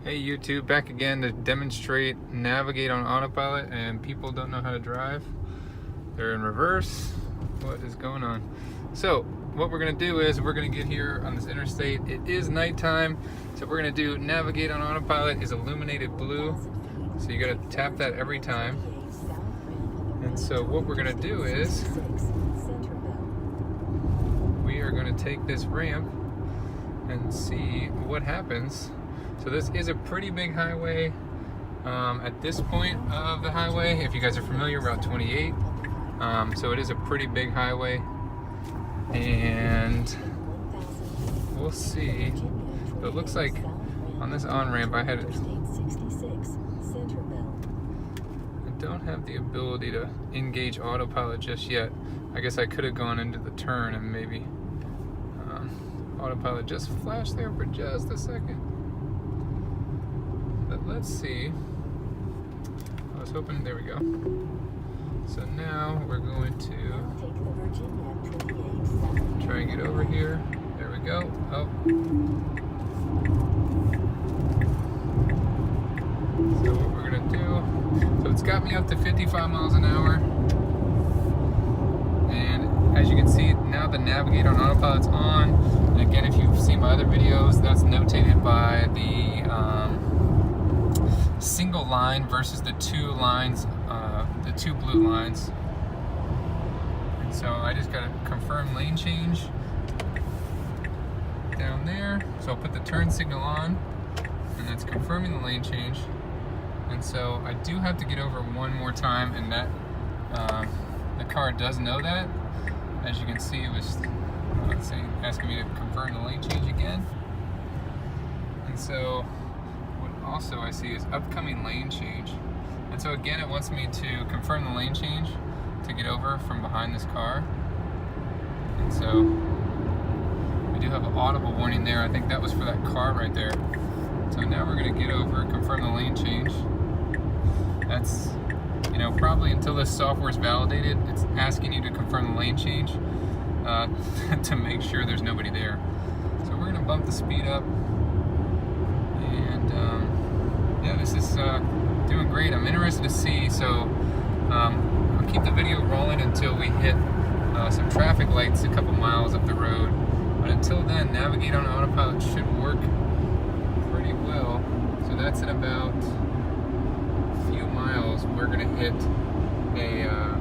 Hey YouTube, back again to demonstrate navigate on autopilot, and people don't know how to drive. They're in reverse. What is going on? So what we're gonna do is we're gonna get here on this interstate. It is nighttime, so we're gonna do navigate on autopilot is illuminated blue. So you gotta tap that every time. And so what we're gonna do is we are gonna take this ramp and see what happens. So this is a pretty big highway. At this point of the highway, if you guys are familiar, Route 28. So it is a pretty big highway, and we'll see. But it looks like on this on-ramp I don't have the ability to engage autopilot just yet. I guess I could have gone into the turn and maybe autopilot just flashed there for just a second. But let's see. I was hoping, there we go. So now we're going to try and get over here. There we go. Oh. So what we're gonna do, so it's got me up to 55 miles an hour. And as you can see, now the navigate on autopilot's on. And again, if you've seen my other videos, that's notated by the single line versus the two lines, the two blue lines. And so I just gotta confirm lane change down there. So I'll put the turn signal on, and that's confirming the lane change. And so I do have to get over one more time, and that the car does know that. As you can see, it was asking me to confirm the lane change again. And so also I see is upcoming lane change. And so again, it wants me to confirm the lane change to get over from behind this car. And so we do have an audible warning there. I think that was for that car right there. So now we're gonna get over, confirm the lane change. That's, you know, probably until this software is validated, it's asking you to confirm the lane change to make sure there's nobody there. So we're gonna bump the speed up. Yeah, this is doing great. I'm interested to see, so I'll keep the video rolling until we hit some traffic lights a couple miles up the road. But until then, navigate on autopilot should work pretty well. So that's in about a few miles. We're gonna hit a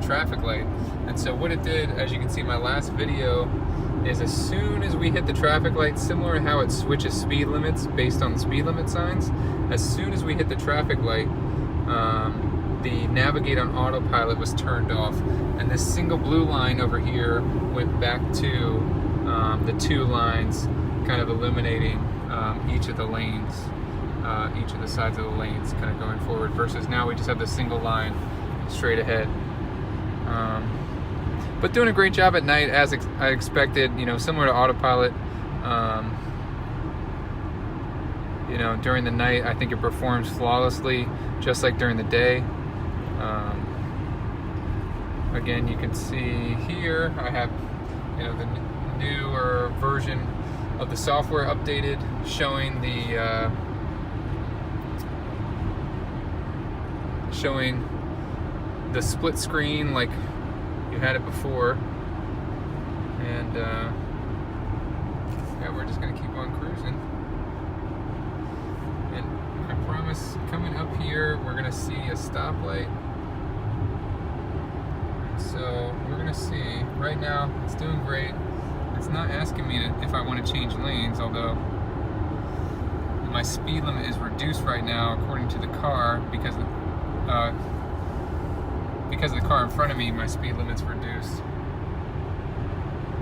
traffic light. And so what it did, as you can see in my last video, is as soon as we hit the traffic light, similar to how it switches speed limits based on the speed limit signs, as soon as we hit the traffic light, the navigate on autopilot was turned off, and this single blue line over here went back to the two lines, kind of illuminating each of the lanes, each of the sides of the lanes, kind of going forward, versus now we just have the single line straight ahead. But doing a great job at night, as I expected, you know, similar to autopilot. You know, during the night, I think it performs flawlessly, just like during the day. Again, you can see here, I have, you know, the newer version of the software updated, showing the split screen like you had it before. And yeah, we're just gonna keep on cruising. And I promise, coming up here, we're gonna see a stoplight. So we're gonna see. Right now, it's doing great. It's not asking me if I want to change lanes, although my speed limit is reduced right now according to the car because of the car in front of me. My speed limit's reduced.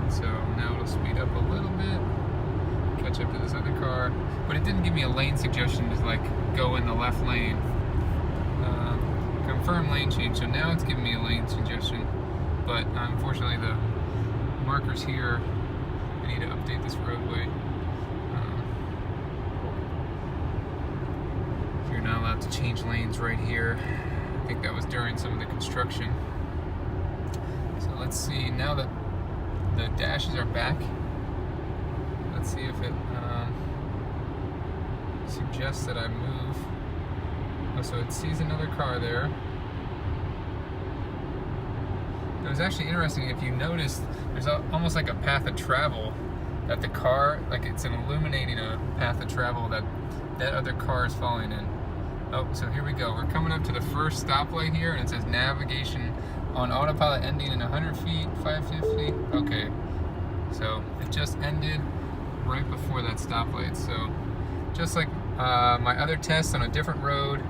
So now it'll speed up a little bit, catch up to this other car. But it didn't give me a lane suggestion to like go in the left lane. Confirm lane change. So now it's giving me a lane suggestion. But unfortunately the markers here, I need to update this roadway. You're not allowed to change lanes right here. I think that was during some of the construction. So let's see, now that the dashes are back, let's see if it suggests that I move. Oh, so it sees another car there. It was actually interesting, if you notice, there's almost like a path of travel that the car, like it's illuminating a path of travel that that other car is following in. Oh, so here we go. We're coming up to the first stoplight here, and it says navigation on autopilot ending in 100 feet, 550. Okay, so it just ended right before that stoplight. So just like my other tests on a different road,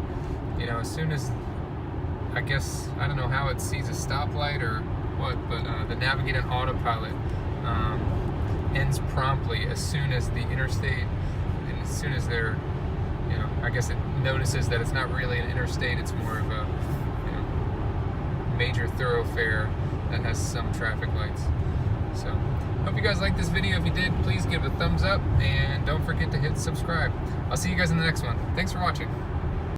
you know, as soon as, I guess, I don't know how it sees a stoplight or what, but the navigate on autopilot ends promptly as soon as the interstate, and as soon as they're, you know, I guess it notices that it's not really an interstate, it's more of a, you know, major thoroughfare that has some traffic lights. So, hope you guys liked this video. If you did, please give it a thumbs up, and don't forget to hit subscribe. I'll see you guys in the next one. Thanks for watching.